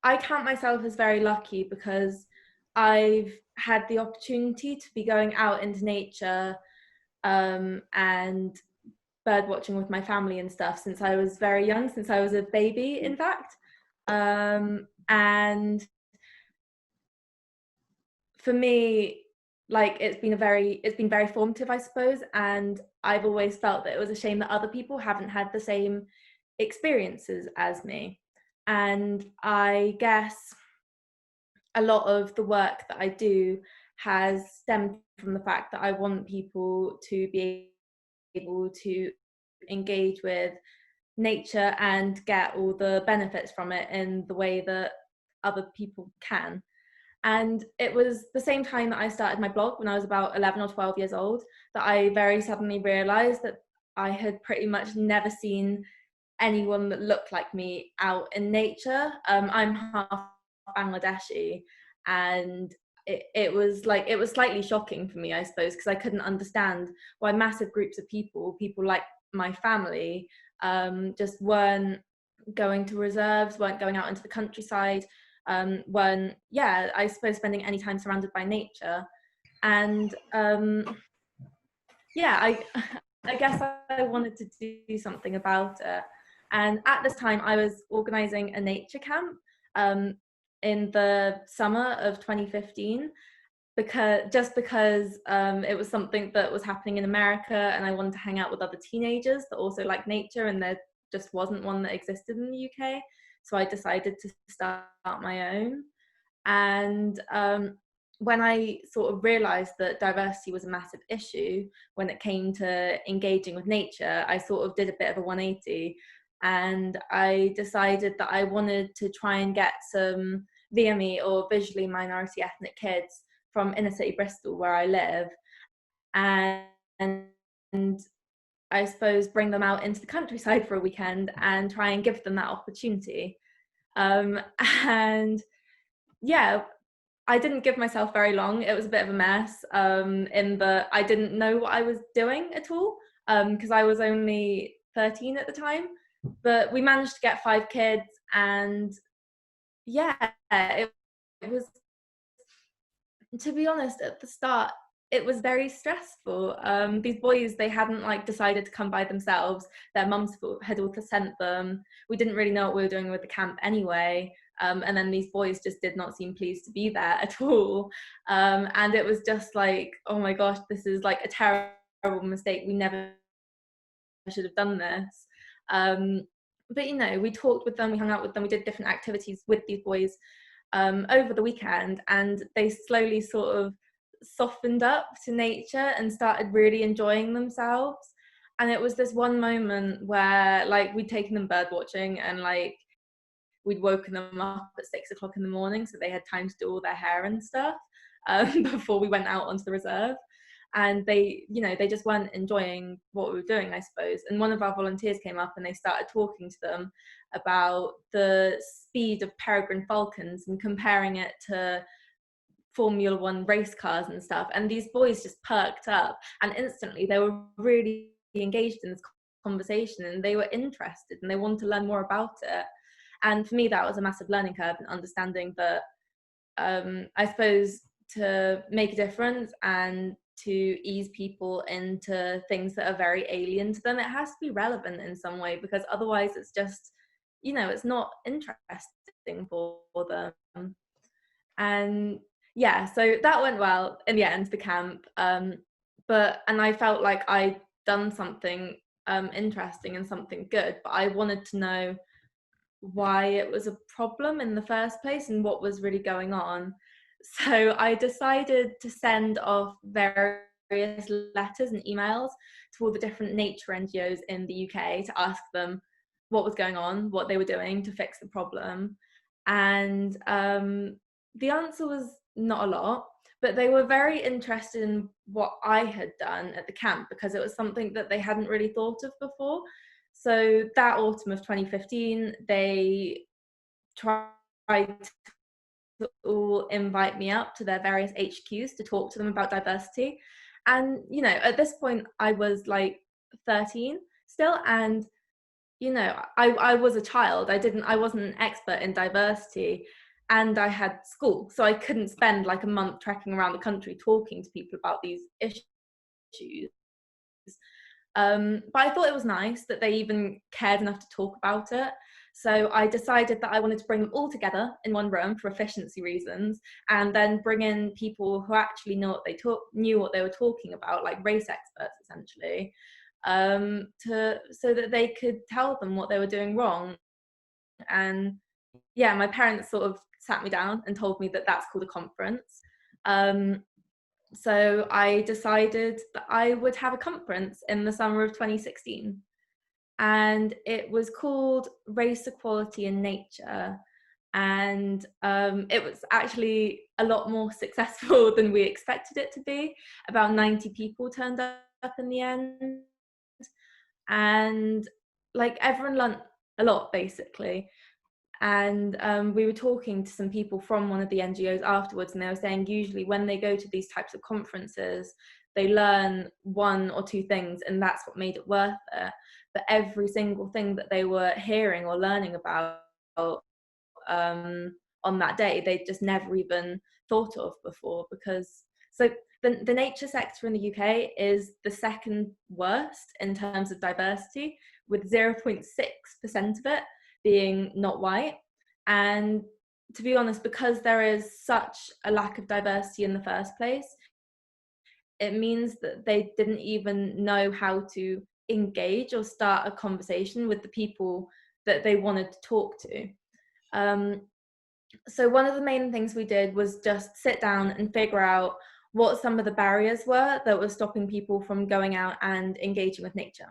I count myself as very lucky because I've had the opportunity to be going out into nature and bird watching with my family and stuff since I was very young, since I was a baby, in fact. And for me, like it's been very formative, I suppose, and I've always felt that it was a shame that other people haven't had the same experiences as me. And I guess a lot of the work that I do has stemmed from the fact that I want people to be able to engage with nature and get all the benefits from it in the way that other people can. And it was the same time that I started my blog when I was about 11 or 12 years old that I very suddenly realized that I had pretty much never seen anyone that looked like me out in nature. I'm half Bangladeshi, and it was slightly shocking for me, I suppose, because I couldn't understand why massive groups of people like my family, just weren't going to reserves, weren't going out into the countryside, weren't, yeah, I suppose, spending any time surrounded by nature. And yeah, I guess I wanted to do something about it. And at this time, I was organizing a nature camp in the summer of 2015 because it was something that was happening in America, and I wanted to hang out with other teenagers that also like nature, and there just wasn't one that existed in the UK. So I decided to start my own. And when I sort of realized that diversity was a massive issue when it came to engaging with nature, I sort of did a bit of a 180, and I decided that I wanted to try and get some VME, or visually minority ethnic kids, from inner city Bristol, where I live, and I suppose bring them out into the countryside for a weekend and try and give them that opportunity. And yeah, I didn't give myself very long. It was a bit of a mess, in that I didn't know what I was doing at all, because I was only 13 at the time. But we managed to get 5 kids, and yeah, it was, to be honest, at the start, it was very stressful. These boys, they hadn't like decided to come by themselves. Their mums had also sent them. We didn't really know what we were doing with the camp anyway. And then these boys just did not seem pleased to be there at all. And it was just like, oh my gosh, this is like a terrible mistake. We never should have done this. But you know, we talked with them, we hung out with them, we did different activities with these boys over the weekend, and they slowly sort of softened up to nature and started really enjoying themselves. And it was this one moment where like we'd taken them bird watching, and like we'd woken them up at 6 o'clock in the morning so they had time to do all their hair and stuff before we went out onto the reserve. And they, you know, they just weren't enjoying what we were doing, I suppose. And one of our volunteers came up and they started talking to them about the speed of peregrine falcons and comparing it to Formula One race cars and stuff. And these boys just perked up, and instantly they were really engaged in this conversation, and they were interested and they wanted to learn more about it. And for me, that was a massive learning curve, and understanding that I suppose to make a difference and to ease people into things that are very alien to them, it has to be relevant in some way, because otherwise it's just, you know, it's not interesting for them. And yeah, so that went well in the end, the camp. And I felt like I'd done something interesting and something good, but I wanted to know why it was a problem in the first place and what was really going on. So I decided to send off various letters and emails to all the different nature NGOs in the UK to ask them what was going on, what they were doing to fix the problem. And the answer was not a lot, but they were very interested in what I had done at the camp, because it was something that they hadn't really thought of before. So that autumn of 2015, they tried to all invite me up to their various HQs to talk to them about diversity. And, you know, at this point, I was like 13 still. And you know, I was a child. I wasn't an expert in diversity, and I had school, so I couldn't spend like a month trekking around the country talking to people about these issues. But I thought it was nice that they even cared enough to talk about it. So I decided that I wanted to bring them all together in one room for efficiency reasons, and then bring in people who actually knew what they were talking about, like race experts essentially, so that they could tell them what they were doing wrong. And yeah, my parents sort of sat me down and told me that that's called a conference. So I decided that I would have a conference in the summer of 2016. And it was called Race Equality in Nature. And it was actually a lot more successful than we expected it to be. About 90 people turned up in the end. And like everyone learned a lot, basically. And we were talking to some people from one of the NGOs afterwards, and they were saying usually when they go to these types of conferences, they learn one or two things, and that's what made it worth it. But every single thing that they were hearing or learning about on that day, they just never even thought of before. Because so the nature sector in the UK is the second worst in terms of diversity, with 0.6% of it being not white. And to be honest, because there is such a lack of diversity in the first place, it means that they didn't even know how to engage or start a conversation with the people that they wanted to talk to. So one of the main things we did was just sit down and figure out what some of the barriers were that were stopping people from going out and engaging with nature.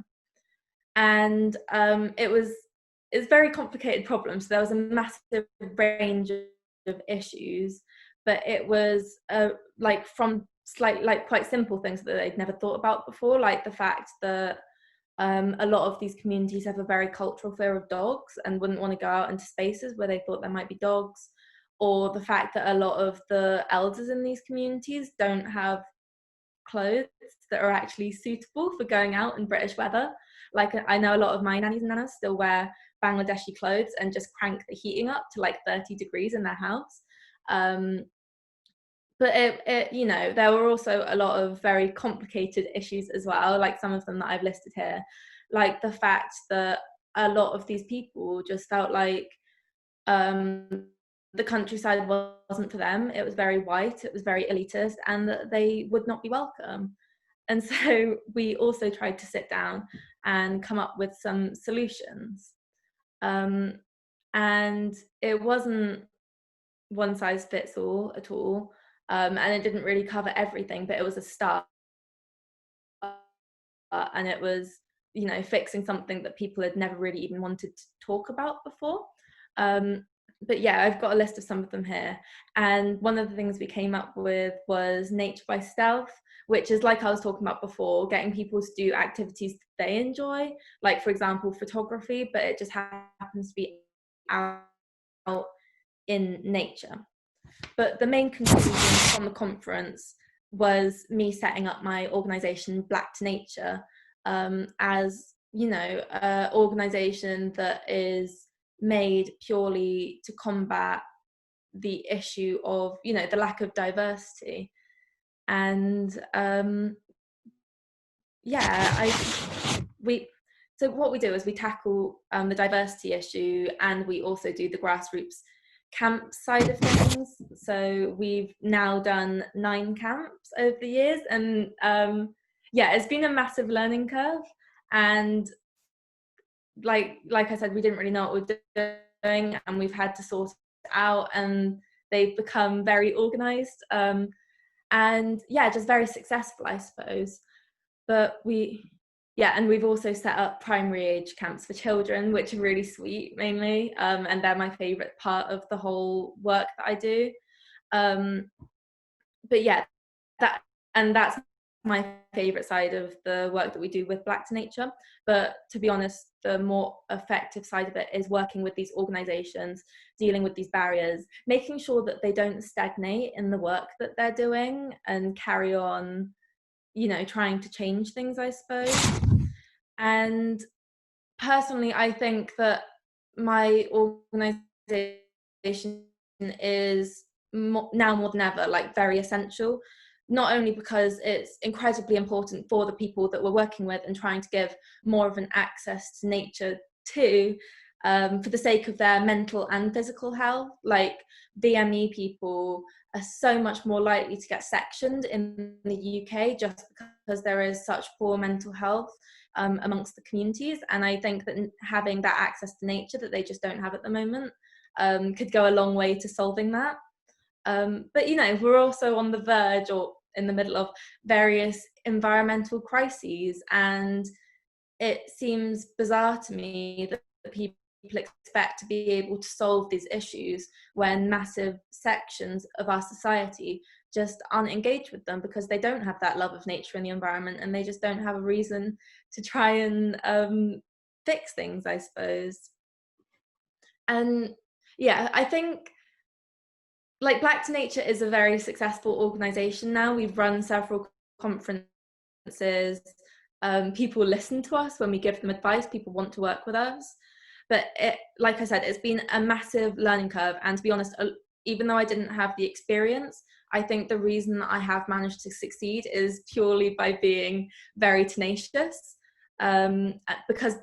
And it's very complicated problem. So there was a massive range of issues, but it was like from quite simple things that they'd never thought about before, like the fact that a lot of these communities have a very cultural fear of dogs and wouldn't want to go out into spaces where they thought there might be dogs, or the fact that a lot of the elders in these communities don't have clothes that are actually suitable for going out in British weather. Like I know a lot of my nannies and nanas still wear Bangladeshi clothes and just crank the heating up to like 30 degrees in their house. But you know, there were also a lot of very complicated issues as well, like some of them that I've listed here, like the fact that a lot of these people just felt like the countryside wasn't for them. It was very white, it was very elitist, and that they would not be welcome. And so we also tried to sit down and come up with some solutions. And it wasn't one size fits all at all. And it didn't really cover everything, but it was a start. And it was, you know, fixing something that people had never really even wanted to talk about before. But yeah, I've got a list of some of them here. And one of the things we came up with was nature by stealth, which is, like I was talking about before, getting people to do activities that they enjoy, like for example, photography, but it just happens to be out in nature. But the main conclusion from the conference was me setting up my organisation Black to Nature, as, you know, an organisation that is made purely to combat the issue of, you know, the lack of diversity. And so what we do is we tackle the diversity issue, and we also do the grassroots camp side of things. So we've now done 9 camps over the years, and yeah, it's been a massive learning curve. And like I said, we didn't really know what we were doing, and we've had to sort it out, and they've become very organized, and yeah, just very successful, I suppose. But and we've also set up primary age camps for children, which are really sweet mainly, and they're my favorite part of the whole work that I do. But yeah, that's my favorite side of the work that we do with Black to Nature. But to be honest, the more effective side of it is working with these organizations, dealing with these barriers, making sure that they don't stagnate in the work that they're doing and carry on, you know, trying to change things, I suppose. And Personally, I think that my organization is now more than ever, like, very essential, not only because it's incredibly important for the people that we're working with and trying to give more of an access to nature to, for the sake of their mental and physical health. Like, BME people are so much more likely to get sectioned in the UK just because there is such poor mental health amongst the communities. And I think that having that access to nature that they just don't have at the moment could go a long way to solving that. But, you know, we're also on the verge or in the middle of various environmental crises, and it seems bizarre to me that people expect to be able to solve these issues when massive sections of our society just aren't engaged with them because they don't have that love of nature and the environment, and they just don't have a reason to try and fix things, I suppose. And yeah, I think, like, Black to Nature is a very successful organization now. We've run several conferences. People listen to us when we give them advice. People want to work with us. But like I said, it's been a massive learning curve. And to be honest, even though I didn't have the experience, I think the reason that I have managed to succeed is purely by being very tenacious. Because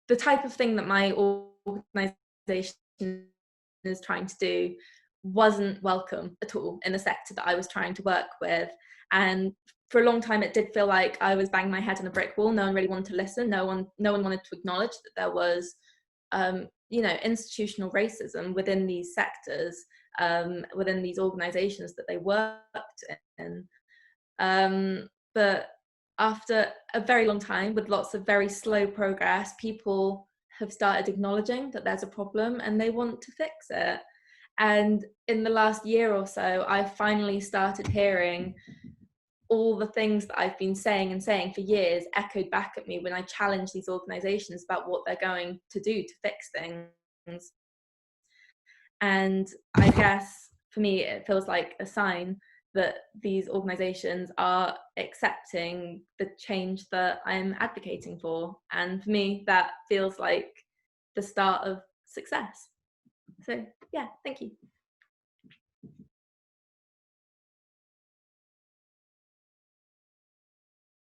the type of thing that my organization is trying to do wasn't welcome at all in the sector that I was trying to work with. And for a long time, it did feel like I was banging my head on a brick wall. No one really wanted to listen. No one wanted to acknowledge that there was, you know, institutional racism within these sectors, within these organizations that they worked in. But after a very long time, with lots of very slow progress, people have started acknowledging that there's a problem and they want to fix it. And in the last year or so, I've finally started hearing all the things that I've been saying for years echoed back at me when I challenge these organizations about what they're going to do to fix things. And I guess for me, it feels like a sign that these organizations are accepting the change that I'm advocating for. And for me, that feels like the start of success. So yeah, thank you.